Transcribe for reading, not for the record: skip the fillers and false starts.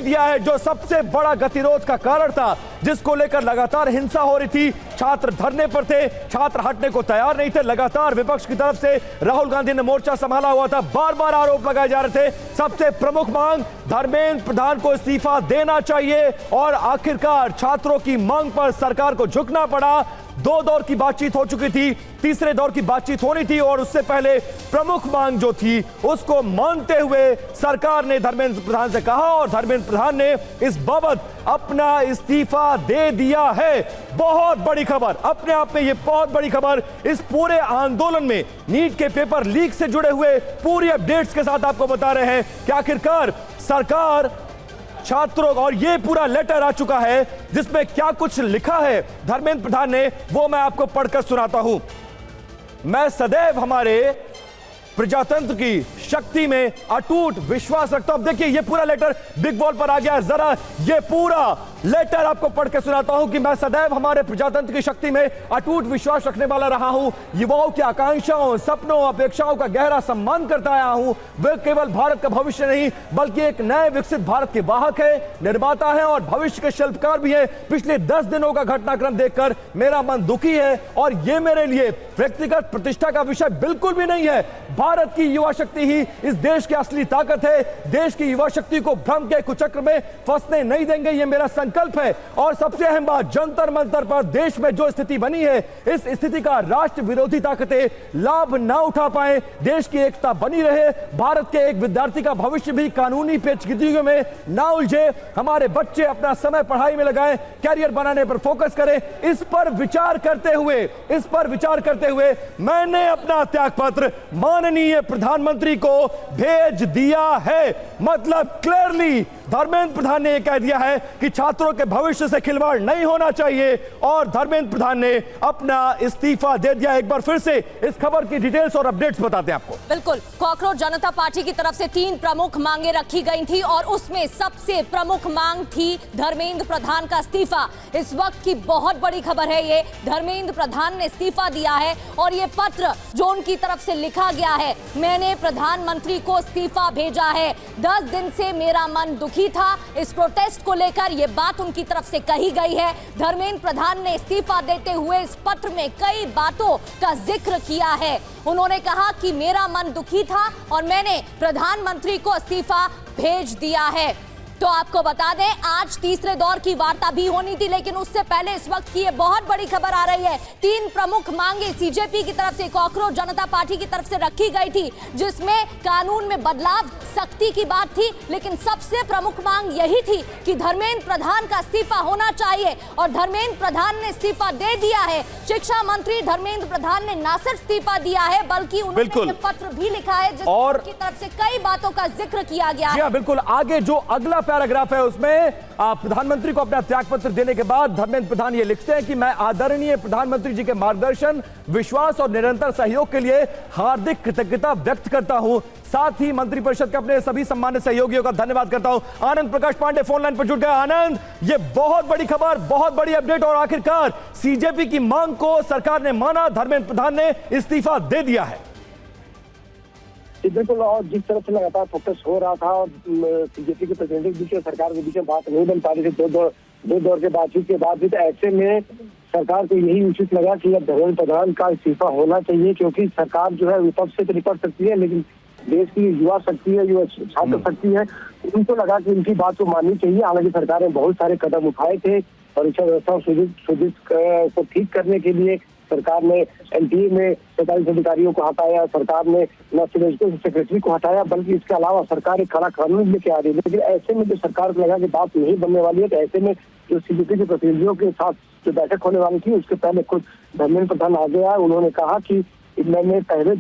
दिया है, जो सबसे बड़ा गतिरोध का कारण था, जिसको लेकर लगातार हिंसा हो रही थी। छात्र धरने पर थे, छात्र हटने को तैयार नहीं थे। लगातार विपक्ष की तरफ से राहुल गांधी ने मोर्चा संभाला हुआ था, बार बार आरोप लगाए जा रहे थे। सबसे प्रमुख मांग धर्मेंद्र प्रधान को इस्तीफा देना चाहिए और आखिरकार छात्रों की मांग पर सरकार को झुकना पड़ा। 2 दौर की बातचीत हो चुकी थी, तीसरे दौर की बातचीत होनी थी और उससे पहले प्रमुख मांग जो थी उसको मानते हुए सरकार ने धर्मेंद्र प्रधान से कहा और धर्मेंद्र प्रधान ने इस बाबत अपना इस्तीफा दे दिया है। बहुत बड़ी खबर, अपने आप में यह बहुत बड़ी खबर। इस पूरे आंदोलन में नीट के पेपर लीक से जुड़े हुए पूरी अपडेट्स के साथ आपको बता रहे हैं कि आखिरकार सरकार छात्रों, और ये पूरा लेटर आ चुका है जिसमें क्या कुछ लिखा है धर्मेंद्र प्रधान ने, वो मैं आपको पढ़कर सुनाता हूं। मैं सदैव हमारे प्रजातंत्र की शक्ति में अटूट विश्वास रखता हूं। देखिए ये पूरा लेटर बिग बॉल पर आ गया है, जरा ये पूरा लेटर आपको पढ़ के सुनाता हूं कि मैं सदैव हमारे प्रजातंत्र की शक्ति में अटूट विश्वास रखने वाला रहा हूं। युवाओं की आकांक्षाओं, सपनों, अपेक्षाओं का गहरा सम्मान करता आया हूं। वे केवल भारत का भविष्य नहीं बल्कि एक नए विकसित भारत के वाहक है, निर्माता है और भविष्य के शिल्पकार भी है। पिछले 10 दिनों का घटनाक्रम देखकर मेरा मन दुखी है और यह मेरे लिए व्यक्तिगत प्रतिष्ठा का विषय बिल्कुल भी नहीं है। भारत की युवा शक्ति ही इस देश की असली ताकत है। देश की युवा शक्ति को भ्रम के कुचक्र में फंसने नहीं देंगे, यह मेरा संकल्प है। और सबसे अहम बात, जंतर मंतर पर देश में जो स्थिति बनी है, इस स्थिति का राष्ट्र विरोधी ताकतें लाभ ना उठा पाए, देश की एकता बनी रहे, भारत के एक विद्यार्थी का भविष्य भी कानूनी पेचीदगियों में ना उलझे, हमारे बच्चे अपना समय पढ़ाई में लगाएं, कैरियर बनाने पर फोकस करें। इस पर विचार करते हुए मैंने अपना त्यागपत्र माननीय प्रधानमंत्री को भेज दिया है। मतलब क्लियरली धर्मेंद्र प्रधान ने यह कह दिया है कि छात्रों के भविष्य से खिलवाड़ नहीं होना चाहिए और धर्मेंद्र प्रधान ने अपना इस्तीफा दे दिया। एक बार फिर से इस खबर की डिटेल्स और अपडेट्स बताते हैं आपको। बिल्कुल, कॉकरोच जनता पार्टी की तरफ से 3 प्रमुख मांगे रखी गई थी और उसमें सबसे प्रमुख मांग थी धर्मेंद्र प्रधान का इस्तीफा। इस वक्त की बहुत बड़ी खबर है ये, धर्मेंद्र प्रधान ने इस्तीफा दिया है और ये पत्र जो उनकी तरफ से लिखा गया है, मैंने प्रधानमंत्री को इस्तीफा भेजा है। 10 दिन से मेरा मन दुखी था। इस प्रोटेस्ट को लेकर यह बात उनकी तरफ से कही गई है। धर्मेंद्र प्रधान ने इस्तीफा देते हुए इस पत्र में कई बातों का जिक्र किया है। उन्होंने कहा कि मेरा मन दुखी था और मैंने प्रधानमंत्री को इस्तीफा भेज दिया है। तो आपको बता दें, आज तीसरे दौर की वार्ता भी होनी थी, लेकिन उससे पहले इस वक्त की ये बहुत बड़ी खबर आ रही है। 3 प्रमुख मांगे सीजेपी की तरफ से, कॉकरोच जनता पार्टी की तरफ से रखी गई थी, जिसमें कानून में बदलाव, सख्ती की बात थी, लेकिन सबसे प्रमुख मांग यही थी कि धर्मेंद्र प्रधान का इस्तीफा होना चाहिए और धर्मेंद्र प्रधान ने इस्तीफा दे दिया है। शिक्षा मंत्री धर्मेंद्र प्रधान ने ना सिर्फ इस्तीफा दिया है बल्कि उन्होंने पत्र भी लिखा है जिसमें उनकी तरफ से कई बातों का जिक्र किया गया है। बिल्कुल, आगे जो अगला पैराग्राफ है उसमें प्रधानमंत्री को अपना त्यागपत्र देने के बाद धर्मेंद्र प्रधान ये लिखते हैं कि मैं आदरणीय प्रधानमंत्री जी के मार्गदर्शन, विश्वास और निरंतर सहयोग के लिए हार्दिक कृतज्ञता व्यक्त करता हूं। साथ ही मंत्रिपरिषद के अपने सभी सम्मानित सहयोगियों का धन्यवाद करता हूं। आनंद प्रकाश पांडे फोन लाइन पर जुड़ गए। आनंद, ये बहुत बड़ी खबर, बहुत बड़ी अपडेट और आखिरकार सीजेपी की मांग को सरकार ने माना, धर्मेंद्र प्रधान ने इस्तीफा दे दिया है। बिल्कुल, और जिस तरह से लगातार फोकस हो रहा था और सीजेपी के प्रतिनिधि के बीच और सरकार के बीच में बात नहीं बन पा रही थी, दो दौर के बातचीत के बाद भी, तो ऐसे में सरकार को यही उचित लगा कि अब धर्मेंद्र प्रधान का इस्तीफा होना चाहिए, क्योंकि सरकार जो है विपक्ष से तो निपट सकती है लेकिन देश की युवा शक्ति है, युवा छात्र शक्ति है, उनको लगा कि उनकी बात को माननी चाहिए। हालांकि सरकार ने बहुत सारे कदम उठाए थे, परीक्षा व्यवस्था सुदृढ़ को ठीक करने के लिए सरकार ने एनटीए में 47 अधिकारियों को हटाया, सरकार ने न सिर्फ एजुकेशन सेक्रेटरी को हटाया बल्कि इसके अलावा सरकार एक कड़ा कानून लेके आ रही है। लेकिन ऐसे में जो सरकार को लगा कि बात नहीं बनने वाली है, तो ऐसे में जो सीजेपी के प्रतिनिधियों के साथ जो बैठक होने वाली थी उसके पहले खुद धर्मेंद्र प्रधान आ गया। उन्होंने कहा कि मैंने पहले